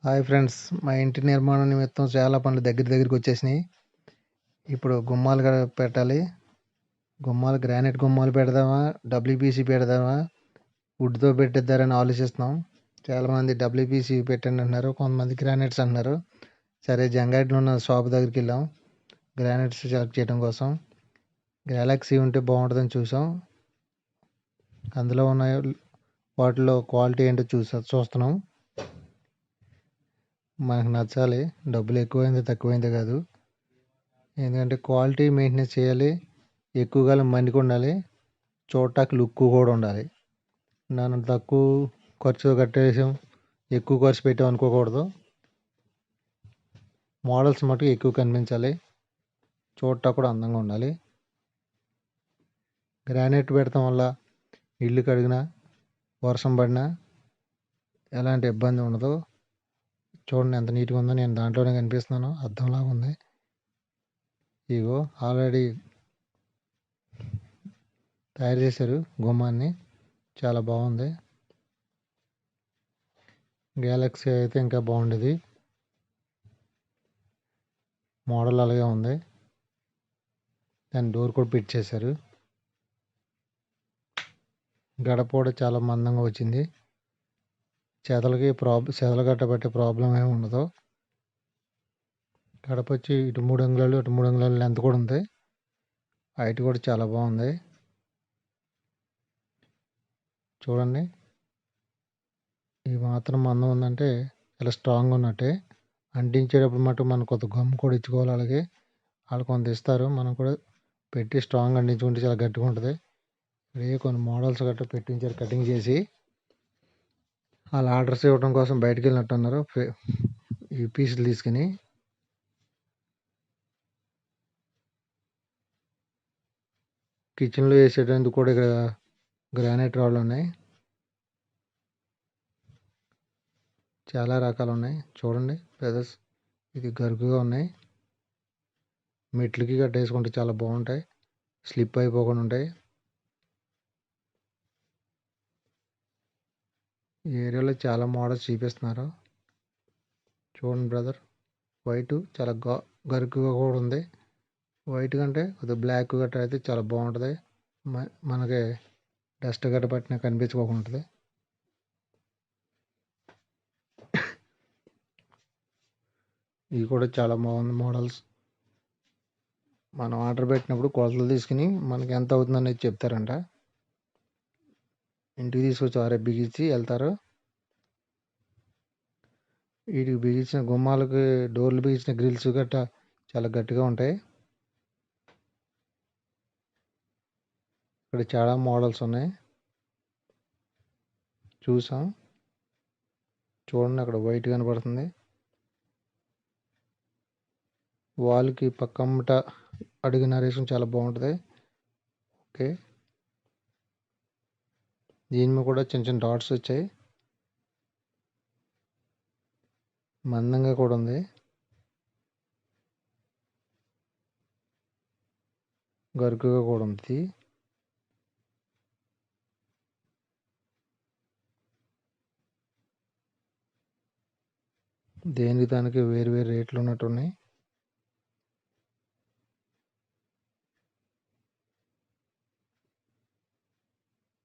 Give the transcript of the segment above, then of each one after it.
Hi friends, మా ఇంటి నిర్మాణ నిమిత్తం చాలా పనులు దగ్గరికి వచ్చేసినాయి. ఇప్పుడు గుమ్మాలు పెట్టాలి. గుమ్మాలు గ్రానైట్ గుమ్మాలు పెడదామా, డబ్ల్యూపీసీ పెడదామా, వుడ్తో పెట్టిద్దారని ఆలోచిస్తున్నాం. చాలామంది డబ్ల్యూపీసీ పెట్టండి అంటున్నారు, కొంతమంది గ్రానైట్స్ అంటున్నారు. సరే, జంగారెడ్డిలో ఉన్న షాప్ దగ్గరికి వెళ్ళాం గ్రానైట్స్ సెలెక్ట్ చేయడం కోసం. గెలాక్సీ ఉంటే బాగుంటుందని చూసాం. అందులో ఉన్న వాటిలో క్వాలిటీ ఏంటో చూస్తున్నాం. మనకు నచ్చాలి. డబ్బులు ఎక్కువైంది తక్కువైంది కాదు, ఎందుకంటే క్వాలిటీ మెయింటెనెన్స్ చేయాలి. ఎక్కువ కాలం మన్నిక ఉండాలి. చూడటానికి లుక్ కూడా ఉండాలి. నన్ను తక్కువ ఖర్చు కట్టేసాం, ఎక్కువ ఖర్చు పెట్టాం అనుకోకూడదు. మోడల్స్ మటుకు ఎక్కువ కనిపించాలి, చూడటానికి కూడా అందంగా ఉండాలి. గ్రానైట్ పెడతాం వల్ల ఇల్లు కడిగినా, వర్షం పడినా ఎలాంటి ఇబ్బంది ఉండదు. చూడండి ఎంత నీట్గా ఉందో. నేను దాంట్లోనే కనిపిస్తున్నాను, అద్దంలాగా ఉంది. ఇగో ఆల్రెడీ తయారు చేశారు గుమ్మాన్ని, చాలా బాగుంది. గెలాక్సీ అయితే ఇంకా బాగుండేది. మోడల్ అలాగే ఉంది. దాని డోర్ కూడా ఫిట్ చేశారు. గడప కూడా చాలా మందంగా వచ్చింది. చెదలు గట్టబట్టే ప్రాబ్లం ఏమి ఉండదు. గడప వచ్చి ఇటు 3 అంగుళాలు అటు 3 అంగుళాలు లెంత్ కూడా ఉంది. హైట్ కూడా చాలా బాగుంది. చూడండి, ఈ మాత్రం మందం ఉందంటే చాలా స్ట్రాంగ్ ఉన్నట్టే. అంటించేటప్పుడు మటు మనం కొంత గమ్ కూడా ఇచ్చుకోవాలి. అలాగే వాళ్ళు కొంత ఇస్తారు, మనం కూడా పెట్టి స్ట్రాంగ్ అంటించుకుంటే చాలా గట్టిగా ఉంటుంది. కొన్ని మోడల్స్ గట్రా పెట్టించారు కటింగ్ చేసి. వాళ్ళు ఆర్డర్స్ ఇవ్వడం కోసం బయటకు వెళ్ళినట్టున్నారు ఈ పీసులు తీసుకుని. కిచెన్లో వేసేటందుకు కూడా ఇక్కడ గ్రానైట్ రాళ్ళు ఉన్నాయి. చాలా రకాలు ఉన్నాయి. చూడండి బ్రదర్స్, ఇది గరుకుగా ఉన్నాయి. మెట్లకి కట్టేసుకుంటే చాలా బాగుంటాయి, స్లిప్ అయిపోకుండా ఉంటాయి. ఈ ఏరియాలో చాలా మోడల్స్ చూపిస్తున్నారు. చూడండి బ్రదర్, వైట్ చాలా గరుకుగా కూడా ఉంది. వైట్ కంటే కొద్దిగా బ్లాక్ గట్రా అయితే చాలా బాగుంటుంది. మనకి డస్ట్ గట్ట పట్టినా కనిపించుకోకుండా ఉంటుంది. ఇవి కూడా చాలా బాగుంది మోడల్స్. మనం ఆర్డర్ పెట్టినప్పుడు కొలతలు తీసుకుని మనకి ఎంత అవుతుంది అనేది చెప్తారంట. ఇంటికి తీసుకొచ్చి ఆరే బిగించి వెళ్తారు. వీటికి బిగించిన గుమ్మాలకి డోర్లు బిగించిన గ్రిల్స్ గట్రా చాలా గట్టిగా ఉంటాయి. ఇక్కడ చాలా మోడల్స్ ఉన్నాయి, చూసాం. చూడండి, అక్కడ వైట్ కనబడుతుంది. వాల్కి పక్కమ్మట అడుగు నరేషన్ చాలా బాగుంటుంది. ఓకే, దీని మీద కూడా చిన్న చిన్న డాట్స్ వచ్చాయి. మందంగా కూడా ఉంది, గరుకుగా కూడా ఉంది. దేనికి దానికి వేరు వేరు రేట్లు ఉన్నట్టున్నాయి.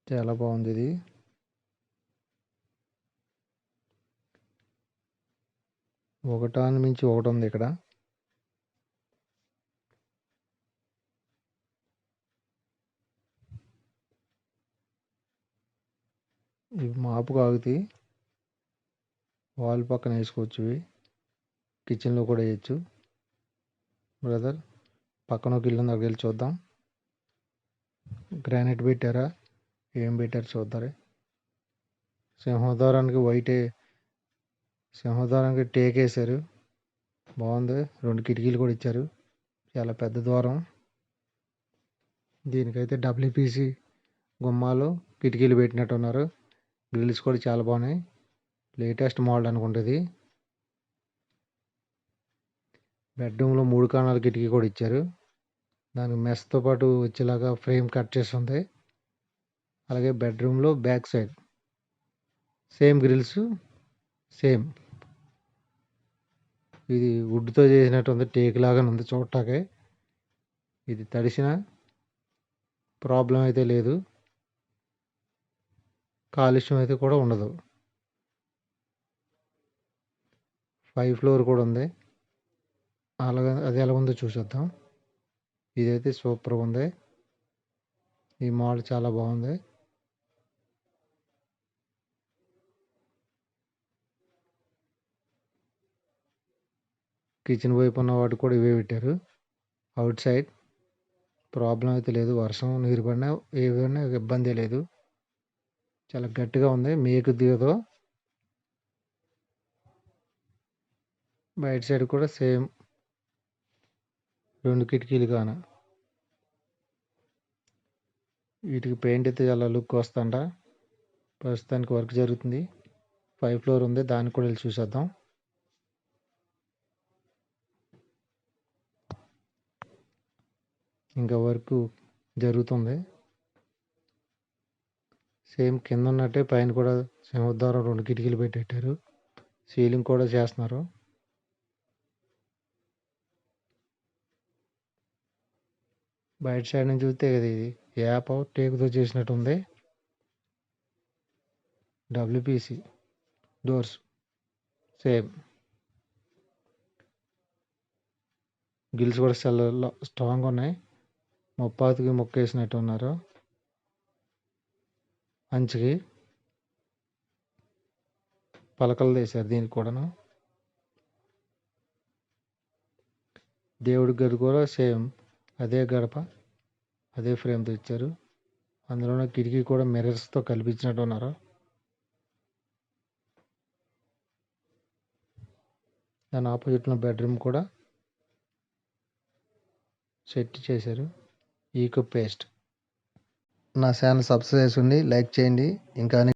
చాలా బాగుంది ఇది. ఒకటాన్ని మించి ఒకటి ఉంది ఇక్కడ. ఇవి మాపు కాగుతాయి, వాల్ పక్కన వేసుకోవచ్చు. ఇవి కిచెన్లో కూడా వేయచ్చు. బ్రదర్, పక్కన ఒక ఇల్లు దగ్గరికి వెళ్ళి చూద్దాం. గ్రానైట్ పెట్టారా, ఏం పెట్టారు చూద్దారే. సింహద్వారానికి టేక్ వేశారు, బాగుంది. 2 కిటికీలు కూడా ఇచ్చారు, చాలా పెద్ద ద్వారం. దీనికైతే డబ్ల్యూపీసీ గుమ్మాలు కిటికీలు పెట్టినట్టు ఉన్నారు. గ్రిల్స్ కూడా చాలా బాగున్నాయి, లేటెస్ట్ మోడల్ అనుకుంటుంది. బెడ్రూమ్లో 3 కోణాల కిటికీ కూడా ఇచ్చారు. దానికి మెస్తో పాటు వచ్చేలాగా ఫ్రేమ్ కట్ చేసి ఉంది. అలాగే బెడ్రూమ్లో back side same grills, same ఇది వుడ్తో చేసినట్టు ఉంది, టేక్ లాగానే ఉంది చూడటానికి. ఇది తడిసిన ప్రాబ్లం అయితే లేదు, కాలుష్యం అయితే కూడా ఉండదు. 5 ఫ్లోర్ కూడా ఉంది. అలాగే అది ఎలా ఉందో చూసేద్దాం. ఇదైతే సూపర్ ఉంది. ఈ మాల్ చాలా బాగుంది. కిచెన్ వైపు ఉన్న వాటి కూడా ఇవే పెట్టారు. అవుట్ సైడ్ ప్రాబ్లం అయితే లేదు, వర్షం నీరు పడినా ఏమైనా ఇబ్బంది లేదు. చాలా గట్టిగా ఉంది, మేకు దిగదు. బయట సైడ్ కూడా సేమ్ 2 కిటికీలు కాన. వీటికి పెయింట్ అయితే చాలా లుక్ వస్తుంట. ప్రస్తుతానికి వర్క్ జరుగుతుంది. 5 ఫ్లోర్ ఉంది, దాన్ని కూడా వెళ్ళి చూసేద్దాం. ఇంకా వర్క్ జరుగుతుంది. సేమ్ కింద ఉన్నట్టే పైన కూడా సింహద్వారం 2 కిటికీలు పెట్టారు. సీలింగ్ కూడా చేస్తున్నారు. బయట సైడ్ నుంచి చూస్తే ఇది యాప్ టేకుతో చేసినట్టు ఉంది. WPC doors same. గిల్స్ కూడా స్ట్రాంగ్ ఉన్నాయి. ముప్పాతికి మొక్కేసినట్టు ఉన్నారు. అంచుకి పలకలు వేశారు దీనికి కూడాను. దేవుడి గది కూడా సేమ్ అదే గడప, అదే ఫ్రేమ్తో ఇచ్చారు. అందులోనే కిటికీ కూడా మిర్రర్స్తో కల్పించినట్టు ఉన్నారు. దాని ఆపోజిట్లో బెడ్రూమ్ కూడా సెట్ చేశారు. Eco paste. నా ఛానల్ సబ్స్క్రైబ్ చేయండి, లైక్ చేయండి. ఇంకా